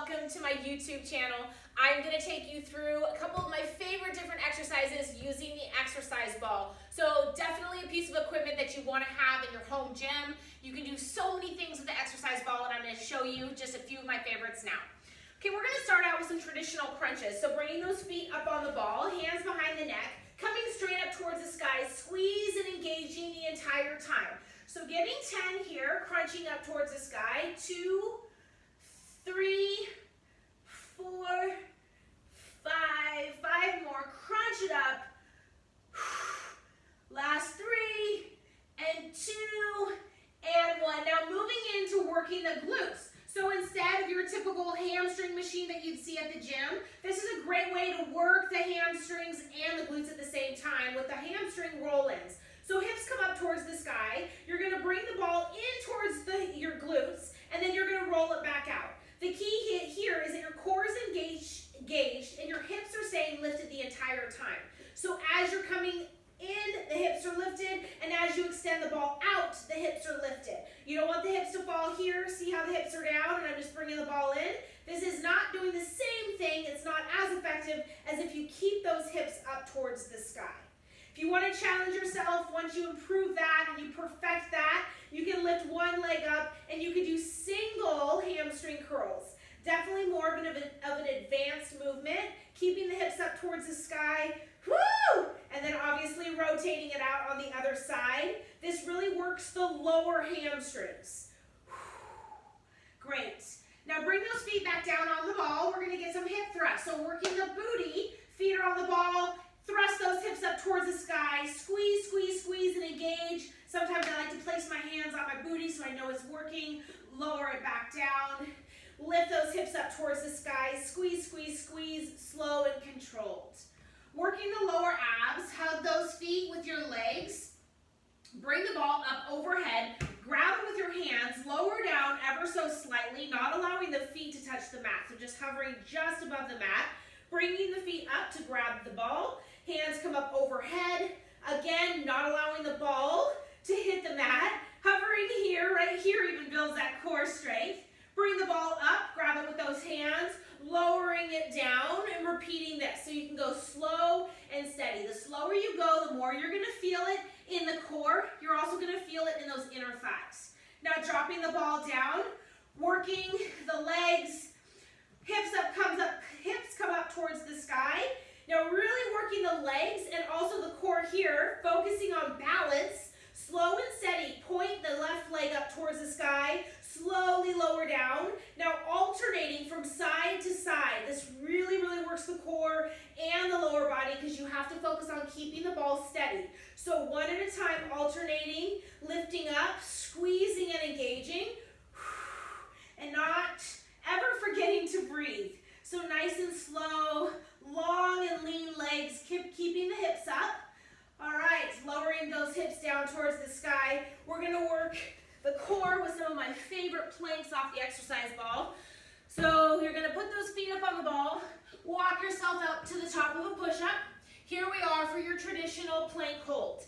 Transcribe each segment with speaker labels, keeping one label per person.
Speaker 1: welcome to my YouTube channel. I'm going to take you through a couple of my favorite different exercises using the exercise ball. So definitely a piece of equipment that you want to have in your home gym. You can do so many things with the exercise ball, and I'm going to show you just a few of my favorites now. Okay, we're going to start out with some traditional crunches. So bringing those feet up on the ball, hands behind the neck, coming straight up towards the sky, squeeze and engaging the entire time. So getting 10 here, crunching up towards the sky, 2, 3, 4, 5 more, crunch it up, last 3, and 2, and 1. Now moving into working the glutes. So instead of your typical hamstring machine that you'd see at the gym, this is a great way to work the hamstrings and the glutes at the same time with the hamstring roll-ins. So hips come up towards the sky, you're going to bring the ball in towards your glutes, and then you're going to roll it back out. The key here is that your core is engaged and your hips are staying lifted the entire time. So as you're coming in, the hips are lifted, and as you extend the ball out, the hips are lifted. You don't want the hips to fall here. See how the hips are down, and I'm just bringing the ball in? This is not doing the same thing. It's not as effective as if you keep those hips up towards the sky. If you want to challenge yourself, once you improve that and you perfect that, you can lift one leg up and you can do single hamstring curls. Definitely more of an advanced movement, keeping the hips up towards the sky, woo! And then obviously rotating it out on the other side. This really works the lower hamstrings. Great. Now bring those feet back down on the ball. We're going to get some hip thrusts. So working the booty, feet are on the ball, thrust those hips up towards the sky, squeeze, squeeze, squeeze, and engage. Sometimes I like to place my hands on my booty so I know it's working. Lower it back down. Lift those hips up towards the sky, squeeze, squeeze, squeeze, slow and controlled. Working the lower abs, hug those feet with your legs. Bring the ball up overhead, grab it with your hands, lower down ever so slightly, not allowing the feet to touch the mat, so just hovering just above the mat. Bringing the feet up to grab the ball. Hands come up overhead. Again, not allowing the ball to hit the mat. Hovering here, right here even builds that core strength. Bring the ball up, grab it with those hands, lowering it down and repeating this. So you can go slow and steady. The slower you go, the more you're going to feel it in the core. You're also going to feel it in those inner thighs. Now dropping the ball down, working the legs, hips come up towards the sky. Now really working the legs and also the core here, focusing on balance, slow and steady. Point the left leg up towards the sky, slowly lower down. Now alternating from side to side. This really, really works the core and the lower body because you have to focus on keeping the ball steady. So one at a time, alternating, lifting up, squeezing and engaging, and not ever forgetting to breathe. So nice and slow, long and lean legs, keeping the hips up. All right, lowering those hips down towards the sky. We're going to work the core with some of my favorite planks off the exercise ball. So you're going to put those feet up on the ball, walk yourself up to the top of a push-up. Here we are for your traditional plank hold.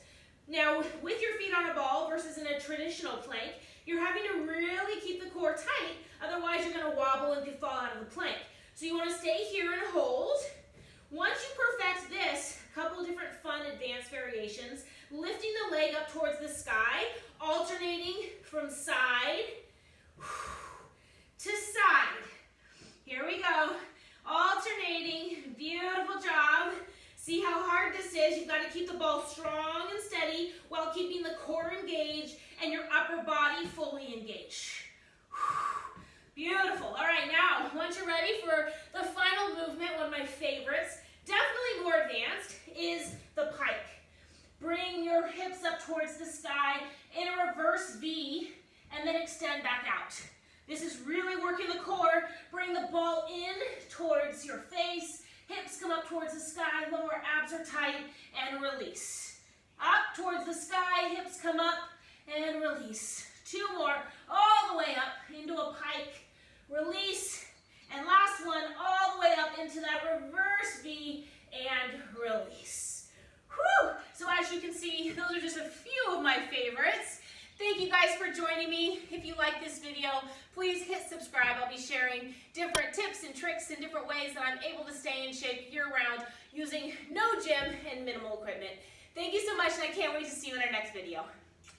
Speaker 1: Now, with your feet on a ball versus in a traditional plank, you're having to really keep the core tight, otherwise you're going to wobble and could fall out of the plank. So you want to stay here and hold. Once you perfect this, a couple different fun advanced variations, lifting the leg up towards the sky, alternating from side to side. Here we go. Alternating. Beautiful job. See how hard this is. You've got to keep the ball strong and steady while keeping the core engaged and your upper body fully engaged. Beautiful. All right, now, once you're ready for the final movement, one of my favorites, definitely more advanced, is the pike. Bring your hips up towards the sky in a reverse V and then extend back out. This is really working the core. Bring the ball in towards your face. Hips come up towards the sky. Lower abs are tight and release. Up towards the sky. Hips come up and release. 2 more. All the way up into a pike. Release. And last one. All the way up into that reverse V and release. Whew. So as you can see, those are just a few of my favorites. Thank you guys for joining. joining me. If you like this video, please hit subscribe. I'll be sharing different tips and tricks and different ways that I'm able to stay in shape year-round using no gym and minimal equipment. Thank you so much, and I can't wait to see you in our next video.